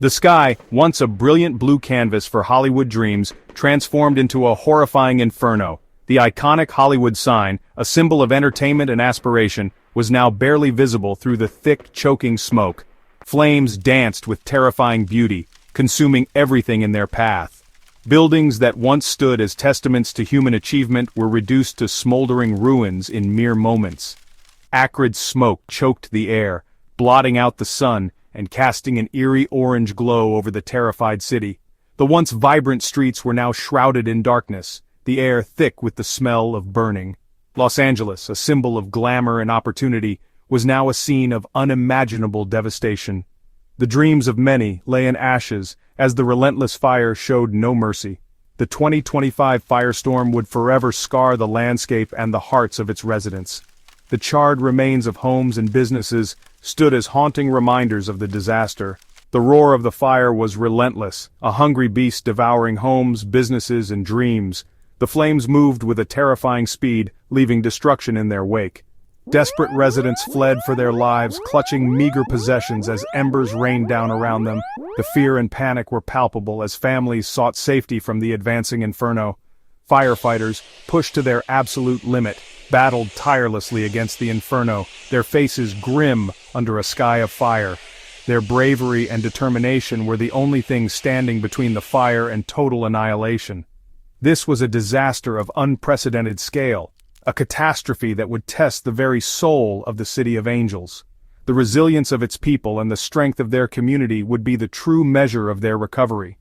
The sky, once a brilliant blue canvas for Hollywood dreams, transformed into a horrifying inferno. The iconic Hollywood sign, a symbol of entertainment and aspiration, was now barely visible through the thick, choking smoke. Flames danced with terrifying beauty, consuming everything in their path. Buildings that once stood as testaments to human achievement were reduced to smoldering ruins in mere moments. Acrid smoke choked the air, blotting out the sun and casting an eerie orange glow over the terrified city. The once vibrant streets were now shrouded in darkness, the air thick with the smell of burning. Los Angeles, a symbol of glamour and opportunity, was now a scene of unimaginable devastation. The dreams of many lay in ashes as the relentless fire showed no mercy. The 2025 firestorm would forever scar the landscape and the hearts of its residents. The charred remains of homes and businesses stood as haunting reminders of the disaster. The roar of the fire was relentless, a hungry beast devouring homes, businesses, and dreams. The flames moved with a terrifying speed, leaving destruction in their wake. Desperate residents fled for their lives, clutching meager possessions as embers rained down around them. The fear and panic were palpable as families sought safety from the advancing inferno. Firefighters, pushed to their absolute limit, battled tirelessly against the inferno, their faces grim under a sky of fire. Their bravery and determination were the only things standing between the fire and total annihilation. This was a disaster of unprecedented scale, a catastrophe that would test the very soul of the City of Angels. The resilience of its people and the strength of their community would be the true measure of their recovery.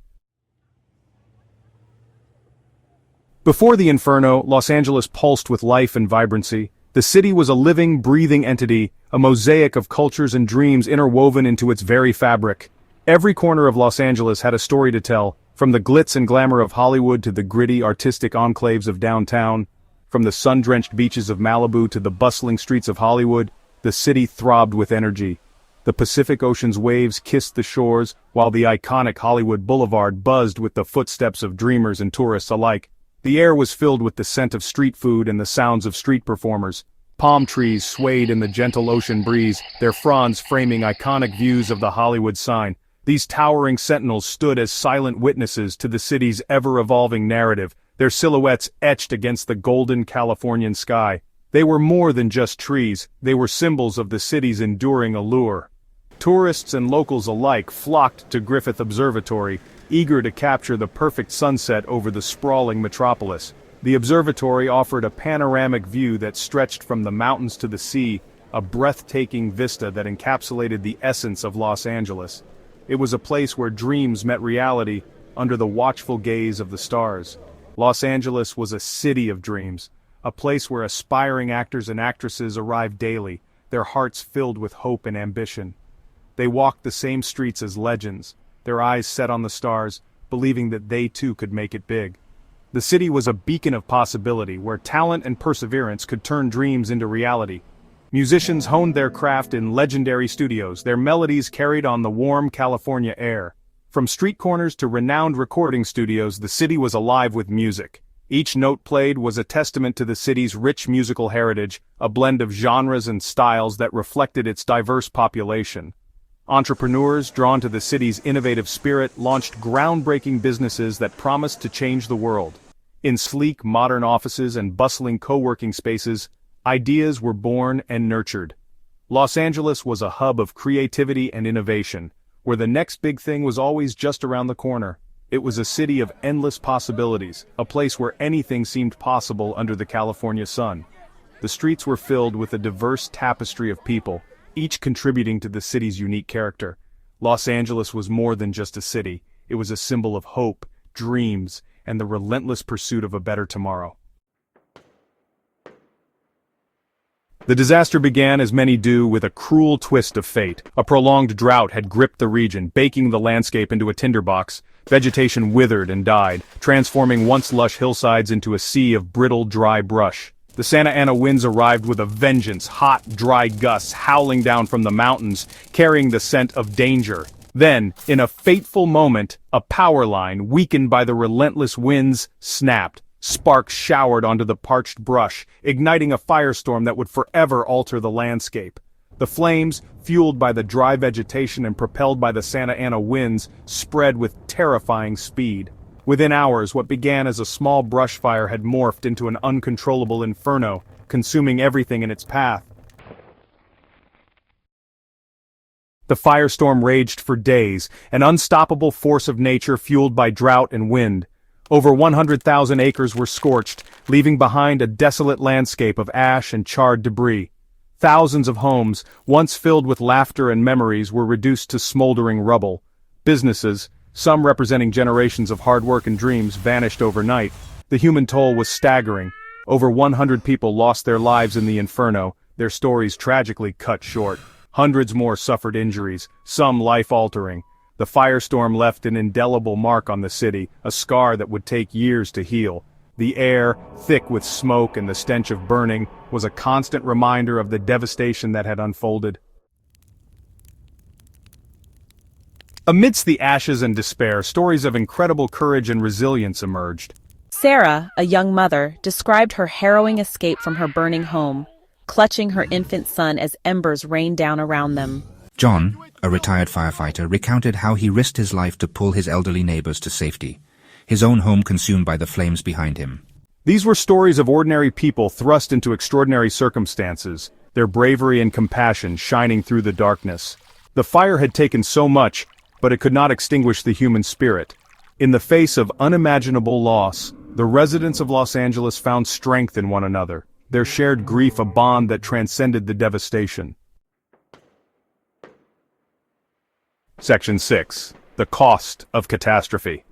Before the inferno, Los Angeles pulsed with life and vibrancy. The city was a living, breathing entity, a mosaic of cultures and dreams interwoven into its very fabric. Every corner of Los Angeles had a story to tell, from the glitz and glamour of Hollywood to the gritty, artistic enclaves of downtown. From the sun-drenched beaches of Malibu to the bustling streets of Hollywood, the city throbbed with energy. The Pacific Ocean's waves kissed the shores, while the iconic Hollywood Boulevard buzzed with the footsteps of dreamers and tourists alike. The air was filled with the scent of street food and the sounds of street performers. Palm trees swayed in the gentle ocean breeze, their fronds framing iconic views of the Hollywood sign. These towering sentinels stood as silent witnesses to the city's ever-evolving narrative, their silhouettes etched against the golden Californian sky. They were more than just trees, they were symbols of the city's enduring allure. Tourists and locals alike flocked to Griffith Observatory, eager to capture the perfect sunset over the sprawling metropolis. The observatory offered a panoramic view that stretched from the mountains to the sea, a breathtaking vista that encapsulated the essence of Los Angeles. It was a place where dreams met reality, under the watchful gaze of the stars. Los Angeles was a city of dreams, a place where aspiring actors and actresses arrived daily, their hearts filled with hope and ambition. They walked the same streets as legends, their eyes set on the stars, believing that they too could make it big. The city was a beacon of possibility where talent and perseverance could turn dreams into reality. Musicians honed their craft in legendary studios, their melodies carried on the warm California air. From street corners to renowned recording studios, the city was alive with music. Each note played was a testament to the city's rich musical heritage, a blend of genres and styles that reflected its diverse population. Entrepreneurs, drawn to the city's innovative spirit, launched groundbreaking businesses that promised to change the world. In sleek, modern offices and bustling co-working spaces, ideas were born and nurtured. Los Angeles was a hub of creativity and innovation, where the next big thing was always just around the corner. It was a city of endless possibilities, a place where anything seemed possible under the California sun. The streets were filled with a diverse tapestry of people, each contributing to the city's unique character. Los Angeles was more than just a city, it was a symbol of hope, dreams, and the relentless pursuit of a better tomorrow. The disaster began, as many do, with a cruel twist of fate. A prolonged drought had gripped the region, baking the landscape into a tinderbox. Vegetation withered and died, transforming once lush hillsides into a sea of brittle, dry brush. The Santa Ana winds arrived with a vengeance, hot, dry gusts howling down from the mountains, carrying the scent of danger. Then, in a fateful moment, a power line, weakened by the relentless winds, snapped. Sparks showered onto the parched brush, igniting a firestorm that would forever alter the landscape. The flames, fueled by the dry vegetation and propelled by the Santa Ana winds, spread with terrifying speed. Within hours, what began as a small brush fire had morphed into an uncontrollable inferno, consuming everything in its path. The firestorm raged for days, an unstoppable force of nature fueled by drought and wind. Over 100,000 acres were scorched, leaving behind a desolate landscape of ash and charred debris. Thousands of homes, once filled with laughter and memories, were reduced to smoldering rubble. Businesses, some representing generations of hard work and dreams, vanished overnight. The human toll was staggering. Over 100 people lost their lives in the inferno, their stories tragically cut short. Hundreds more suffered injuries, some life-altering. The firestorm left an indelible mark on the city, a scar that would take years to heal. The air, thick with smoke and the stench of burning, was a constant reminder of the devastation that had unfolded. Amidst the ashes and despair, stories of incredible courage and resilience emerged. Sarah, a young mother, described her harrowing escape from her burning home, clutching her infant son as embers rained down around them. John, a retired firefighter, recounted how he risked his life to pull his elderly neighbors to safety, his own home consumed by the flames behind him. These were stories of ordinary people thrust into extraordinary circumstances, their bravery and compassion shining through the darkness. The fire had taken so much, but it could not extinguish the human spirit. In the face of unimaginable loss, the residents of Los Angeles found strength in one another, their shared grief a bond that transcended the devastation. Section 6. The Cost of Catastrophe.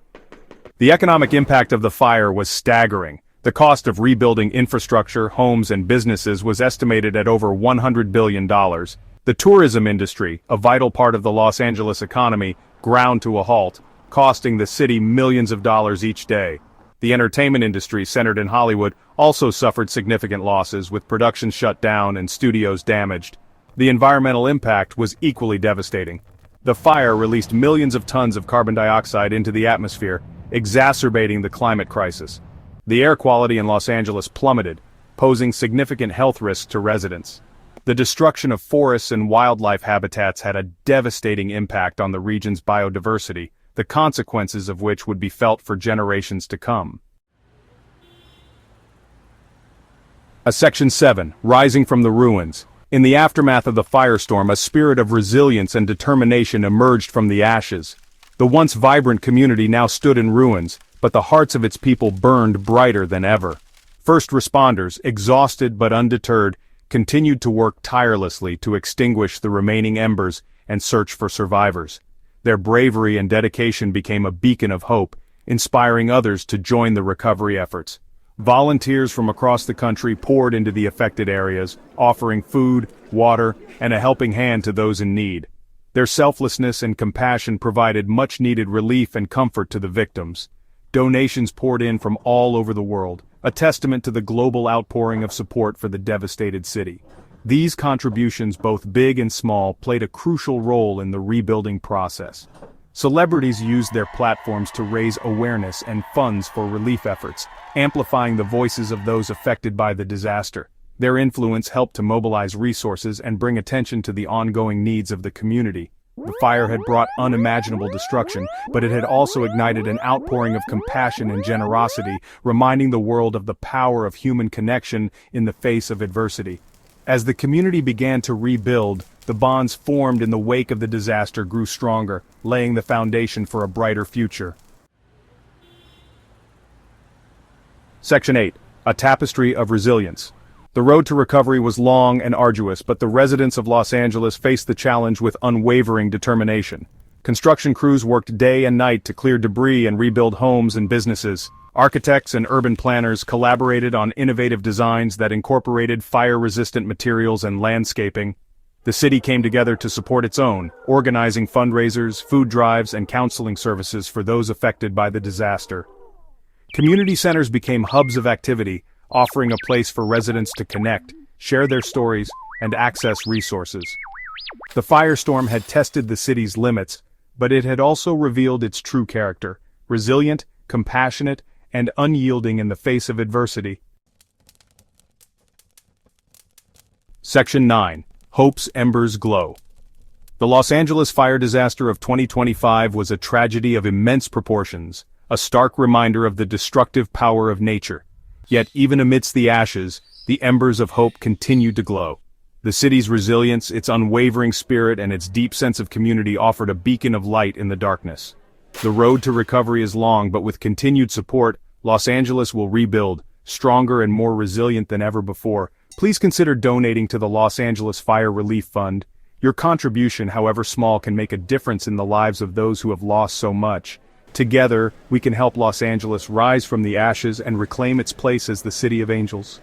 The economic impact of the fire was staggering. The cost of rebuilding infrastructure, homes, and businesses was estimated at over $100 billion. The tourism industry, a vital part of the Los Angeles economy, ground to a halt, costing the city millions of dollars each day. The entertainment industry, centered in Hollywood, also suffered significant losses, with production shut down and studios damaged. The environmental impact was equally devastating. The fire released millions of tons of carbon dioxide into the atmosphere, exacerbating the climate crisis. The air quality in Los Angeles plummeted, posing significant health risks to residents. The destruction of forests and wildlife habitats had a devastating impact on the region's biodiversity, the consequences of which would be felt for generations to come. Section 7. Rising from the Ruins. In the aftermath of the firestorm, a spirit of resilience and determination emerged from the ashes. The once vibrant community now stood in ruins, but the hearts of its people burned brighter than ever. First responders, exhausted but undeterred, continued to work tirelessly to extinguish the remaining embers and search for survivors. Their bravery and dedication became a beacon of hope, inspiring others to join the recovery efforts. Volunteers from across the country poured into the affected areas, offering food, water, and a helping hand to those in need. Their selflessness and compassion provided much-needed relief and comfort to the victims. Donations poured in from all over the world, a testament to the global outpouring of support for the devastated city. These contributions, both big and small, played a crucial role in the rebuilding process. Celebrities used their platforms to raise awareness and funds for relief efforts, amplifying the voices of those affected by the disaster. Their influence helped to mobilize resources and bring attention to the ongoing needs of the community. The fire had brought unimaginable destruction, but it had also ignited an outpouring of compassion and generosity, reminding the world of the power of human connection in the face of adversity. As the community began to rebuild, the bonds formed in the wake of the disaster grew stronger, laying the foundation for a brighter future. Section 8. A Tapestry of Resilience. The road to recovery was long and arduous, but the residents of Los Angeles faced the challenge with unwavering determination. Construction crews worked day and night to clear debris and rebuild homes and businesses. Architects and urban planners collaborated on innovative designs that incorporated fire-resistant materials and landscaping. The city came together to support its own, organizing fundraisers, food drives, and counseling services for those affected by the disaster. Community centers became hubs of activity, offering a place for residents to connect, share their stories, and access resources. The firestorm had tested the city's limits, but it had also revealed its true character: resilient, compassionate, and unyielding in the face of adversity. Section 9. Hope's embers glow. The Los Angeles fire disaster of 2025 was a tragedy of immense proportions, a stark reminder of the destructive power of nature. Yet even amidst the ashes, the embers of hope continued to glow. The city's resilience, its unwavering spirit, and its deep sense of community offered a beacon of light in the darkness. The road to recovery is long, but with continued support, Los Angeles will rebuild, stronger and more resilient than ever before. Please consider donating to the Los Angeles Fire Relief Fund. Your contribution, however small, can make a difference in the lives of those who have lost so much. Together, we can help Los Angeles rise from the ashes and reclaim its place as the City of Angels.